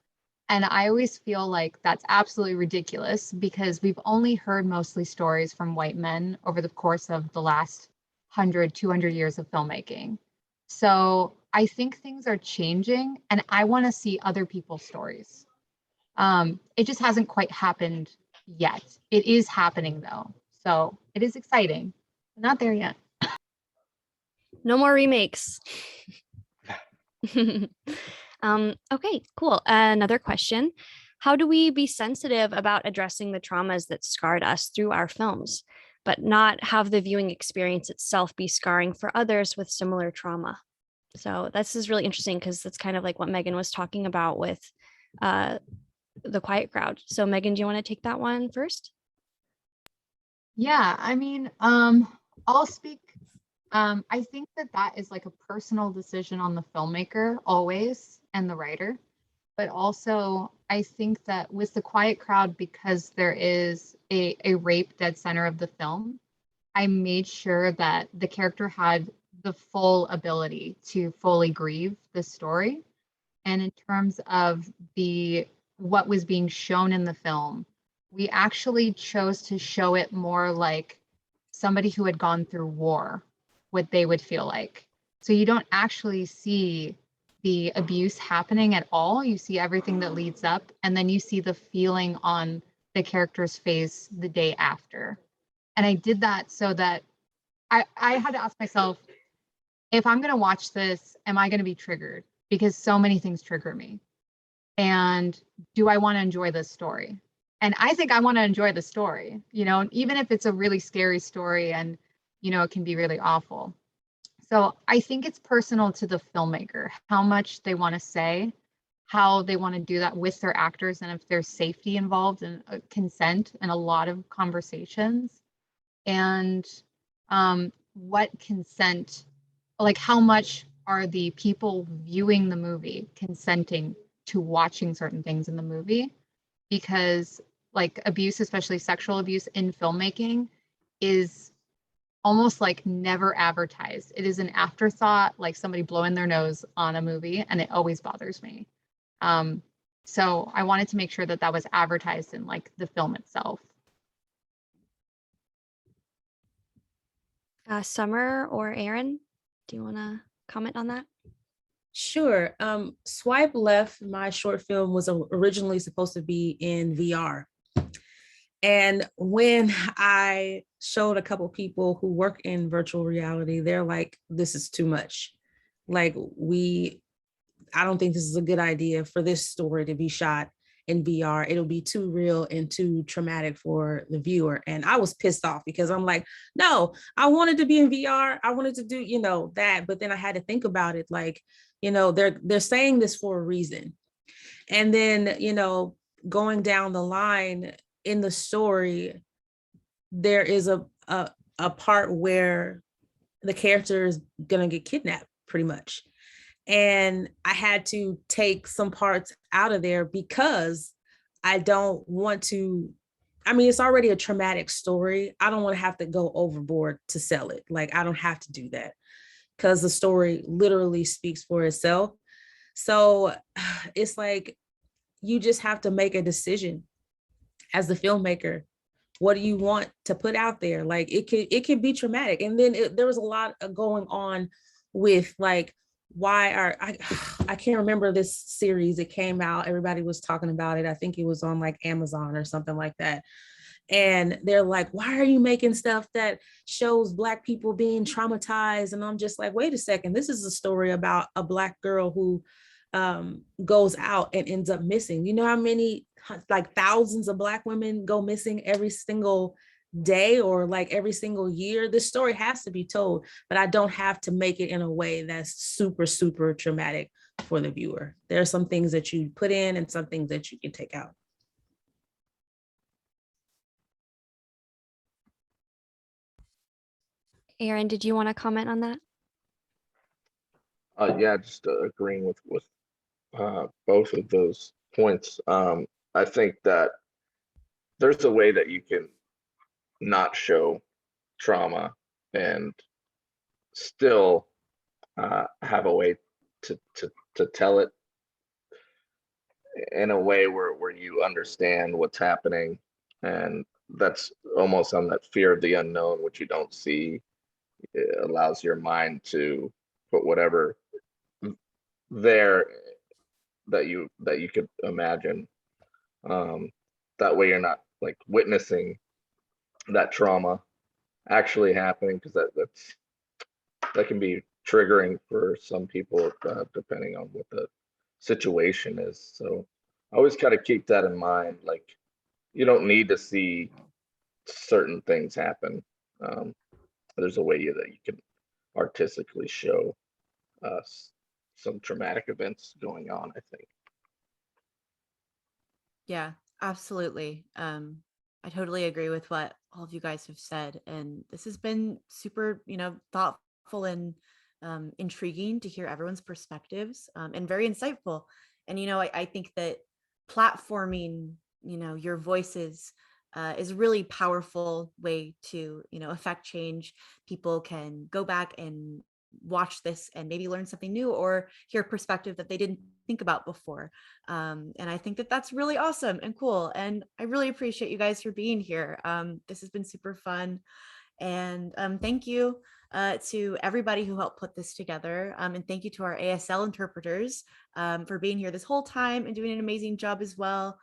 And I always feel like that's absolutely ridiculous, because we've only heard mostly stories from white men over the course of the last 100, 200 years of filmmaking. So I think things are changing and I want to see other people's stories. It just hasn't quite happened yet. It is happening though. So it is exciting. Not there yet. No more remakes. Okay, cool. Another question. How do we be sensitive about addressing the traumas that scarred us through our films, but not have the viewing experience itself be scarring for others with similar trauma? So this is really interesting because that's kind of like what Megan was talking about with the quiet crowd. So Megan, do you want to take that one first? Yeah, I mean, I'll speak. I think that is like a personal decision on the filmmaker always and the writer. But also, I think that with the quiet crowd, because there is a rape dead center of the film, I made sure that the character had the full ability to fully grieve the story. And in terms of what was being shown in the film, we actually chose to show it more like somebody who had gone through war, what they would feel like. So you don't actually see the abuse happening at all. You see everything that leads up, and then you see the feeling on the character's face the day after. And I did that so that I had to ask myself, if I'm going to watch this, am I going to be triggered? Because so many things trigger me. And do I want to enjoy this story? And I think I want to enjoy the story, even if it's a really scary story and, it can be really awful. So I think it's personal to the filmmaker, how much they want to say, how they want to do that with their actors, and if there's safety involved and consent and a lot of conversations, and what consent, like how much are the people viewing the movie consenting to watching certain things in the movie? Because like abuse, especially sexual abuse in filmmaking, is almost like never advertised. It is an afterthought, like somebody blowing their nose on a movie, and it always bothers me. So I wanted to make sure that was advertised in like the film itself. Summer or Aaron, do you want to comment on that? Sure. Swipe Left, my short film, was originally supposed to be in VR. And when I showed a couple people who work in virtual reality, they're like, this is too much. Like, I don't think this is a good idea for this story to be shot in VR. It'll be too real and too traumatic for the viewer. And I was pissed off because I'm like, no, I wanted to be in VR. I wanted to do, that. But then I had to think about it. Like, they're saying this for a reason. And then, going down the line in the story, there is a part where the character is going to get kidnapped pretty much. And I had to take some parts out of there because I don't want to, it's already a traumatic story. I don't want to have to go overboard to sell it. Like, I don't have to do that because the story literally speaks for itself. So it's like, you just have to make a decision as the filmmaker. What do you want to put out there? Like, it could be traumatic. And then there was a lot going on with like, I can't remember this series. It came out, everybody was talking about it. I think it was on like Amazon or something like that. And they're like, why are you making stuff that shows Black people being traumatized? And I'm just like, wait a second, this is a story about a Black girl who goes out and ends up missing. You know how many, like thousands of Black women go missing every single day or like every single year? This story has to be told, but I don't have to make it in a way that's super, super traumatic for the viewer. There are some things that you put in and some things that you can take out. Aaron, did you want to comment on that? Yeah, just agreeing with both of those points. I think that there's a way that you can not show trauma and still have a way to tell it in a way where you understand what's happening, and that's almost on that fear of the unknown, which you don't see. It allows your mind to put whatever there that you could imagine. That way you're not like witnessing that trauma actually happening, because that can be triggering for some people, depending on what the situation is. So I always kind of keep that in mind. Like, you don't need to see certain things happen. There's a way that you can artistically show some traumatic events going on, I think. Yeah, absolutely. I totally agree with what all of you guys have said. And this has been super, thoughtful and intriguing to hear everyone's perspectives, and very insightful. And, I think that platforming, your voices is a really powerful way to, affect change. People can go back and watch this and maybe learn something new or hear a perspective that they didn't think about before. And I think that that's really awesome and cool. And I really appreciate you guys for being here. This has been super fun. And thank you to everybody who helped put this together. And thank you to our ASL interpreters for being here this whole time and doing an amazing job as well.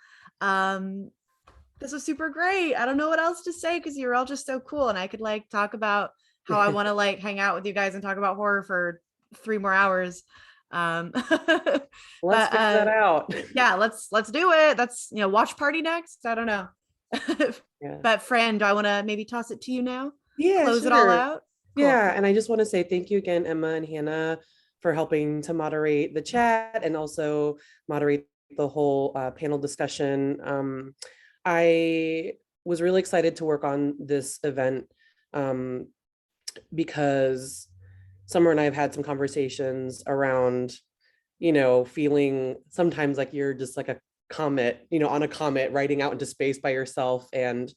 This was super great. I don't know what else to say because you're all just so cool. And I could like talk about how I want to like hang out with you guys and talk about horror for 3 more hours. Let's figure that out. Yeah, let's do it. That's, watch party next. I don't know. Yeah. But Fran, do I want to maybe toss it to you now? Yeah, Close it all sure. out. Cool. Yeah, and I just want to say thank you again, Emma and Hannah, for helping to moderate the chat and also moderate the whole panel discussion. I was really excited to work on this event because Sommer and I have had some conversations around, feeling sometimes like you're just like a comet, on a comet riding out into space by yourself. And,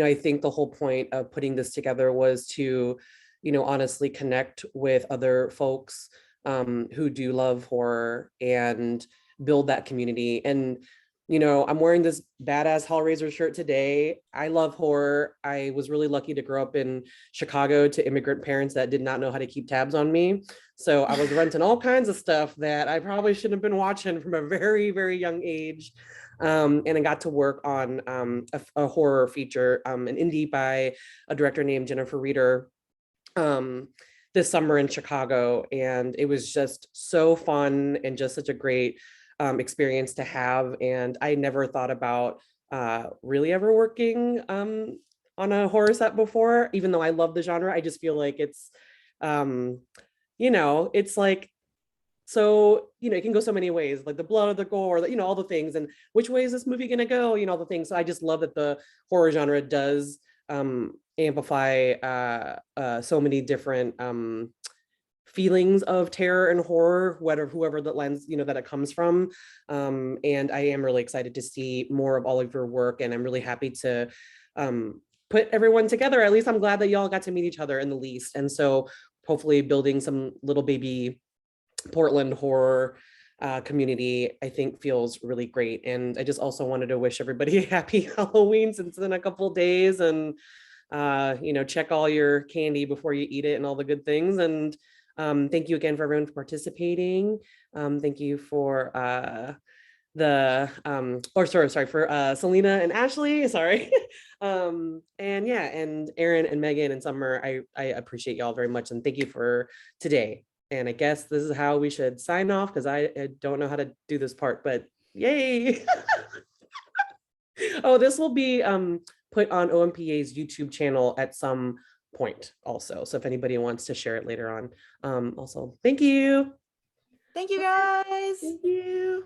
I think the whole point of putting this together was to, honestly connect with other folks who do love horror and build that community. And I'm wearing this badass Hellraiser shirt today. I love horror. I was really lucky to grow up in Chicago to immigrant parents that did not know how to keep tabs on me. So I was renting all kinds of stuff that I probably shouldn't have been watching from a very, very young age. And I got to work on a horror feature, an indie by a director named Jennifer Reeder, this summer in Chicago. And it was just so fun and just such a great experience to have. And I never thought about really ever working on a horror set before, even though I love the genre. I just feel like it's, it's like, so, it can go so many ways, like the blood or the gore, all the things, and which way is this movie going to go, all the things. So I just love that the horror genre does amplify so many different feelings of terror and horror, whoever that lens, that it comes from. And I am really excited to see more of all of your work. And I'm really happy to put everyone together. At least I'm glad that y'all got to meet each other in the least. And so hopefully building some little baby Portland horror community, I think feels really great. And I just also wanted to wish everybody a happy Halloween since it's in a couple of days, and check all your candy before you eat it and all the good things. And thank you again for everyone for participating. Thank you for for Selena and Ashley, sorry. And yeah, and Aaron and Megan and Sommer, I appreciate y'all very much. And thank you for today. And I guess this is how we should sign off, because I don't know how to do this part, but yay. Oh, this will be put on OMPA's YouTube channel at some point also. So if anybody wants to share it later on. Also, thank you. Thank you guys. Thank you.